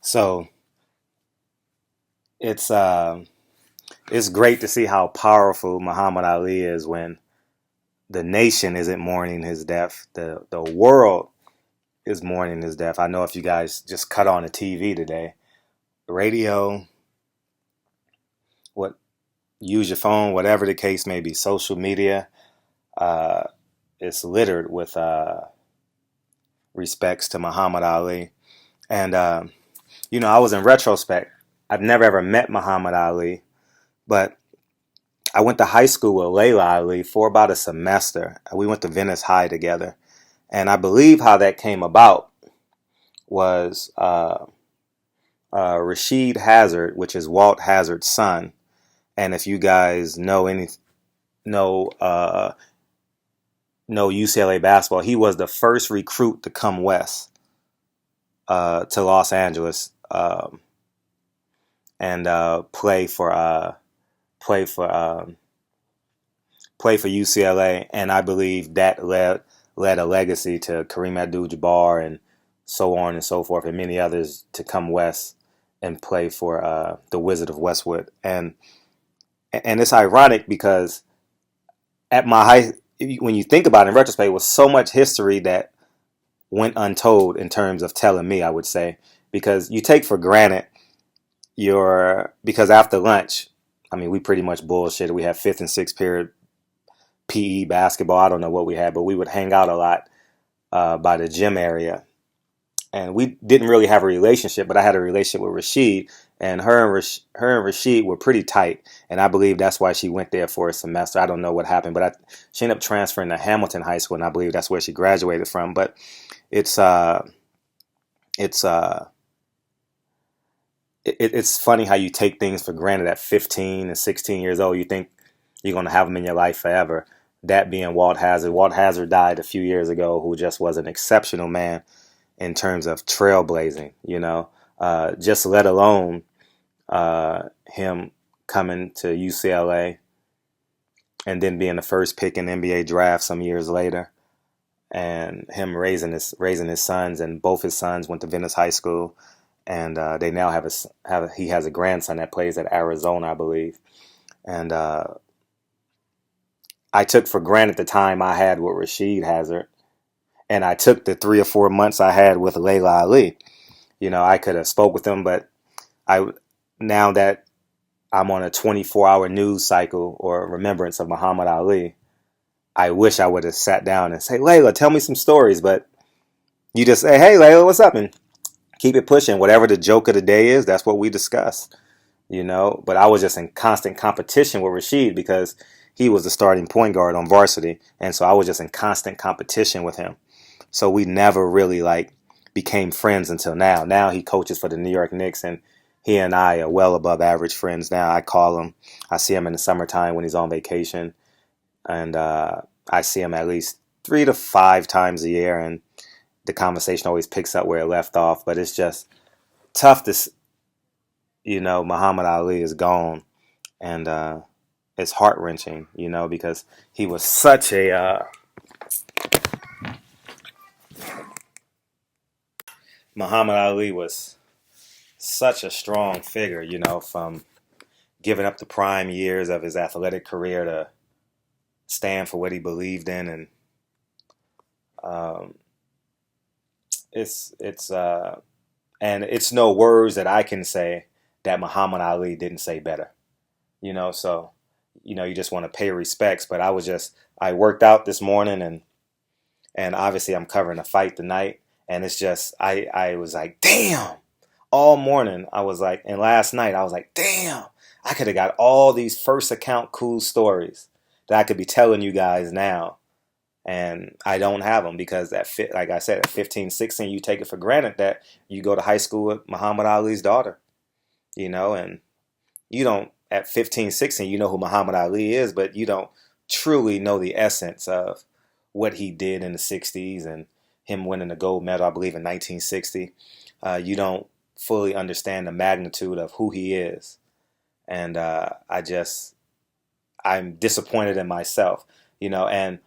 So it's uh, it's great to see how powerful Muhammad Ali is when the nation isn't mourning his death. The world is mourning his death. I know if you guys just cut on the TV today, radio, what use your phone, whatever the case may be, social media, uh, it's littered with respects to Muhammad Ali. And I was in retrospect. I've never ever met Muhammad Ali, but I went to high school with Laila Ali for about a semester. We went to Venice High together. And I believe how that came about was Rashid Hazard, which is Walt Hazard's son. And if you guys know know UCLA basketball, he was the first recruit to come west to Los Angeles and play for play for UCLA, and I believe that led a legacy to Kareem Abdul-Jabbar and so on and so forth, and many others to come west and play for the Wizard of Westwood. And it's ironic because at my high, when you think about it in retrospect, it was so much history that went untold in terms of telling me, I would say, because you take for granted because after lunch, I mean, we pretty much bullshitted. We had fifth and sixth period PE basketball. I don't know what we had, but we would hang out a lot by the gym area. And we didn't really have a relationship, but I had a relationship with Rashid, and her and Rashid were pretty tight. And I believe that's why she went there for a semester. I don't know what happened, but she ended up transferring to Hamilton High School, and I believe that's where she graduated from. But it's it's uh, it's funny how you take things for granted at 15 and 16 years old. You think you're going to have them in your life forever. That being Walt Hazard. Walt Hazard died a few years ago, who just was an exceptional man in terms of trailblazing, just let alone him coming to UCLA and then being the first pick in the NBA draft some years later, and him raising his sons, and both his sons went to Venice High School, and they now he has a grandson that plays at Arizona, I believe, and I took for granted the time I had with Rashid Hazard, and I took the 3 or 4 months I had with Laila Ali. I could have spoke with him, but I now that I'm on a 24-hour news cycle or remembrance of Muhammad Ali, I wish I would have sat down and say, Layla, tell me some stories. But you just say, hey, Layla, what's up? And keep it pushing. Whatever the joke of the day is, that's what we discuss. But I was just in constant competition with Rashid because he was the starting point guard on varsity. And so I was just in constant competition with him. So we never really became friends until now. Now he coaches for the New York Knicks, and he and I are well above average friends now. I call him. I see him in the summertime when he's on vacation. And I see him at least 3 to 5 times a year. And the conversation always picks up where it left off. But it's just tough to, Muhammad Ali is gone. And it's heart-wrenching, because he was such a... Muhammad Ali was such a strong figure, from giving up the prime years of his athletic career to stand for what he believed in, and um, and it's no words that I can say that Muhammad Ali didn't say better, So you just want to pay respects. But I worked out this morning, and obviously I'm covering a fight tonight, and it's just I was like, damn. All morning I was like, and last night I was like, damn, I could have got all these first account cool stories that I could be telling you guys now, and I don't have them because like I said, at 15, 16, you take it for granted that you go to high school with Muhammad Ali's daughter, and you don't, at 15, 16, you know who Muhammad Ali is, but you don't truly know the essence of what he did in the 60s and him winning the gold medal, I believe, in 1960. You don't fully understand the magnitude of who he is. And I'm disappointed in myself, and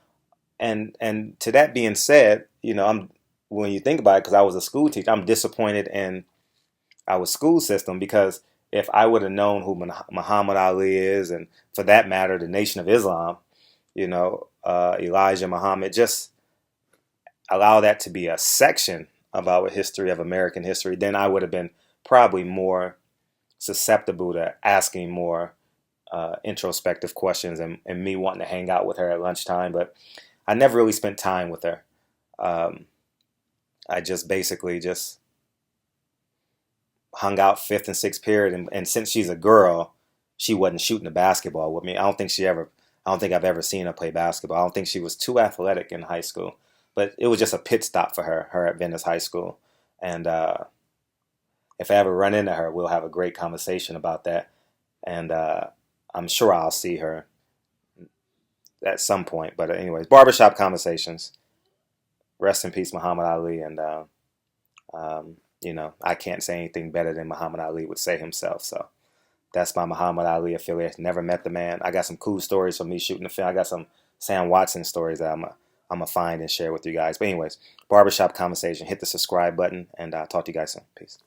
to that being said, when you think about it, because I was a school teacher, I'm disappointed in our school system, because if I would have known who Muhammad Ali is, and for that matter, the Nation of Islam, Elijah Muhammad, just allow that to be a section of our history, of American history, then I would have been probably more susceptible to asking more introspective questions, and me wanting to hang out with her at lunchtime. But I never really spent time with her. I just basically just hung out fifth and sixth period, and since she's a girl, she wasn't shooting the basketball with me. I don't think I've ever seen her play basketball. I don't think she was too athletic in high school, but it was just a pit stop for her at Venice High School. And if I ever run into her, we'll have a great conversation about that. And I'm sure I'll see her at some point. But anyways, barbershop conversations. Rest in peace, Muhammad Ali. And I can't say anything better than Muhammad Ali would say himself. So that's my Muhammad Ali affiliate. Never met the man. I got some cool stories from me shooting the film. I got some Sam Watson stories that I'm going to find and share with you guys. But anyways, barbershop conversation. Hit the subscribe button, and talk to you guys soon. Peace.